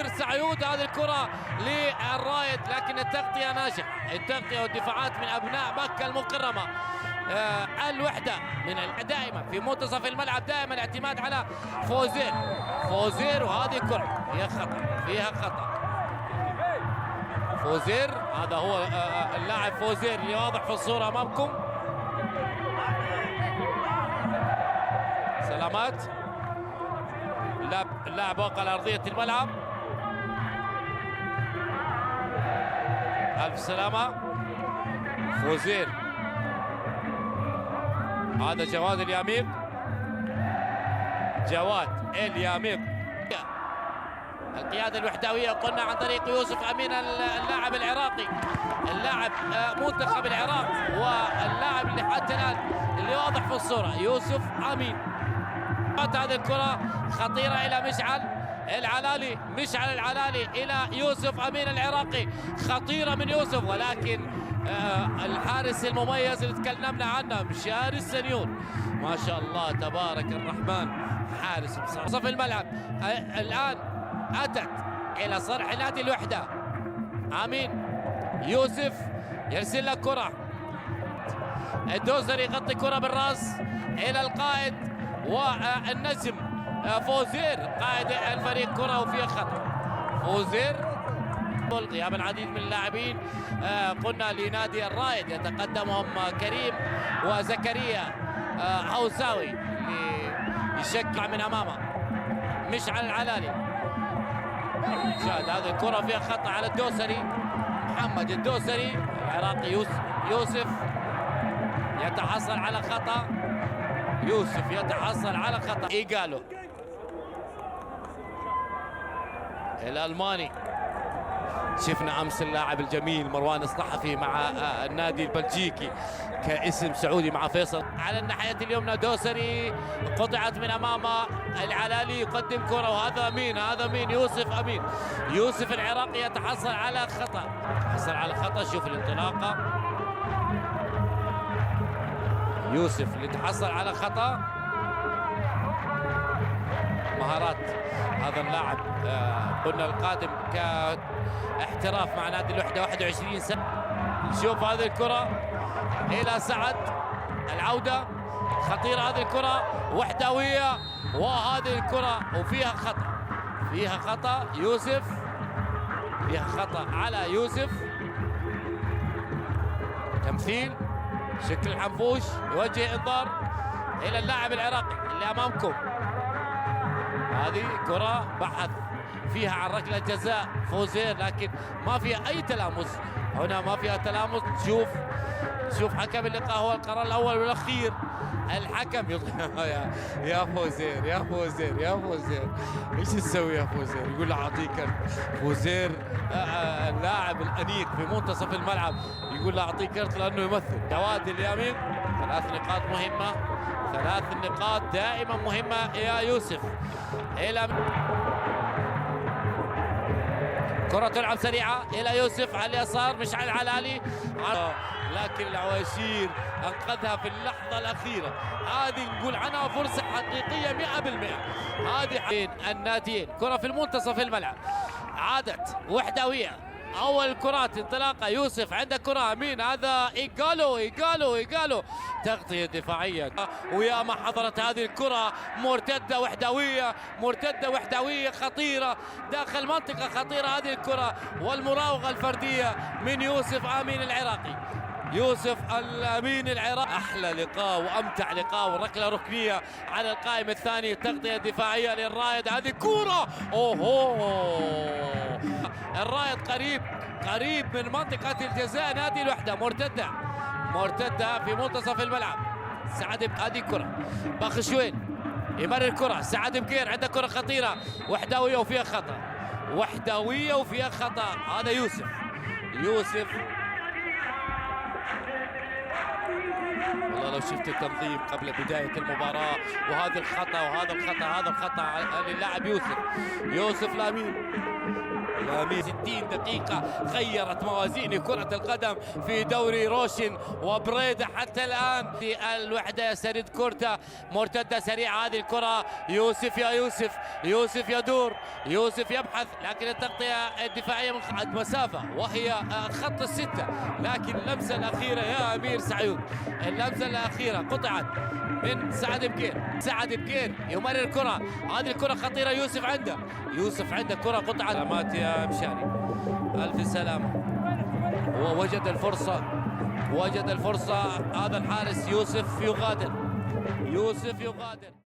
امير سعيود. هذه الكره للرايد لكن التغطيه ناجحه، التغطيه والدفاعات من ابناء مكه المكرمه. الوحده من دائما في منتصف الملعب، دائما الاعتماد على فوزير وهذه كره فيها خطا فوزير. هذا هو اللاعب فوزير اللي واضح في الصوره امامكم. سلامات اللاعب وقع على ارضيه الملعب. الف سلامه فوزير. هذا جواد الياميق، القياده الوحدويه قلنا عن طريق يوسف امين اللاعب العراقي، اللاعب منتخب العراق، واللاعب اللي حتى الان اللي واضح في الصوره يوسف امين. هذه الكره خطيره الى مشعل العلالي الى يوسف امين العراقي، خطيره من يوسف، ولكن الحارس المميز اللي تكلمنا عنه مشاري السنيور، ما شاء الله تبارك الرحمن، حارس في الملعب. الان اتت الى صرح نادي الوحده. امين يوسف يرسل لك كره، الدوزر يغطي كره بالراس الى القائد والنجم فوزير قائد الفريق، كره وفيها خطا. فوزير غياب العديد من اللاعبين قلنا لنادي الرايد، يتقدمهم كريم وزكريا هوساوي يشكع من امامه مشعل العلالي. شاهد هذه الكره فيها خطا على الدوسري، محمد الدوسري العراقي. يوسف يتحصل على خطا، إيجالو الألماني. شفنا أمس اللاعب الجميل مروان الصحفي مع النادي البلجيكي كاسم سعودي مع فيصل. على الناحية اليمنى دوسري قطعت من أمامه العلالي، يقدم كرة، وهذا مين يوسف العراقي يتحصل على خطأ. شوف الانطلاقة، يوسف اللي تحصل على خطأ. مهارات هذا اللاعب قلنا القادم كاحتراف مع نادي الوحدة 21 سنة. نشوف هذه الكرة إلى سعد، العودة خطيرة هذه الكرة وحدوية، وهذه الكرة وفيها خطأ يوسف، فيها خطأ على يوسف. تمثيل شكل الحنفوش يوجه انذار الى اللاعب العراقي اللي امامكم. هذه كرة بحث فيها عن ركلة جزاء فوزير، لكن ما فيها اي تلامس، هنا ما فيها تلامس. شوف حكم اللقاء، هو القرار الاول والاخير. الحكم يا فوزير ايش تسوي يا فوزير؟ يقول له اعطيك فوزير اللاعب الانيق في منتصف الملعب، يقول له اعطيك كرت لانه يمثل. جواد اليمين 3 نقاط مهمه، 3 نقاط دائما مهمه يا يوسف. الى كرة تلعب سريعة إلى يوسف على اليسار، مشعل العلالي، لكن العواشير أنقذها في اللحظة الأخيرة. هذه نقول عنها فرصة حقيقية 100%. هذه الناديين، كرة في المنتصف الملعب، عادت وحدوية. أول الكرات انطلاقة يوسف، عنده كرة مين هذا؟ إيجالو تغطية دفاعية، ويا ما حضرت هذه الكرة مرتدة وحدوية خطيرة داخل منطقة خطيرة. هذه الكرة والمراوغة الفردية من يوسف أمين العراقي. أحلى لقاء وأمتع لقاء، والركلة ركنية على القائم الثاني، تغطية دفاعية للرايد. هذه كرة الرايد قريب من منطقة الجزاء نادي الوحدة، مرتدة في منتصف الملعب. سعد هذه كرة باخشوين يمرر الكرة، سعد بكير عنده كرة خطيرة وحدوية وفيها خطأ. هذا يوسف والله لو شفت التنظيم قبل بداية المباراة، وهذا الخطأ وهذا الخطأ، هذا الخطأ عن اللاعب يوسف لامين 60 دقيقة غيرت موازين كرة القدم في دوري روشن وبريدة حتى الآن. في الوحدة سريد كورتا، مرتدة سريعة هذه الكرة، يوسف يا يوسف، يوسف يدور، يوسف يبحث، لكن التغطية الدفاعية من مسافة وهي خط الستة، لكن اللمسة الأخيرة يا أمير سعيد، اللمسة الأخيرة قطعت من سعد بكير. سعد بكير يمرر الكرة، هذه الكرة خطيرة، يوسف عنده كرة قطعت. سلامات يا مشاري، ألف سلامة. هو وجد الفرصة، هذا الحارس يوسف يغادر.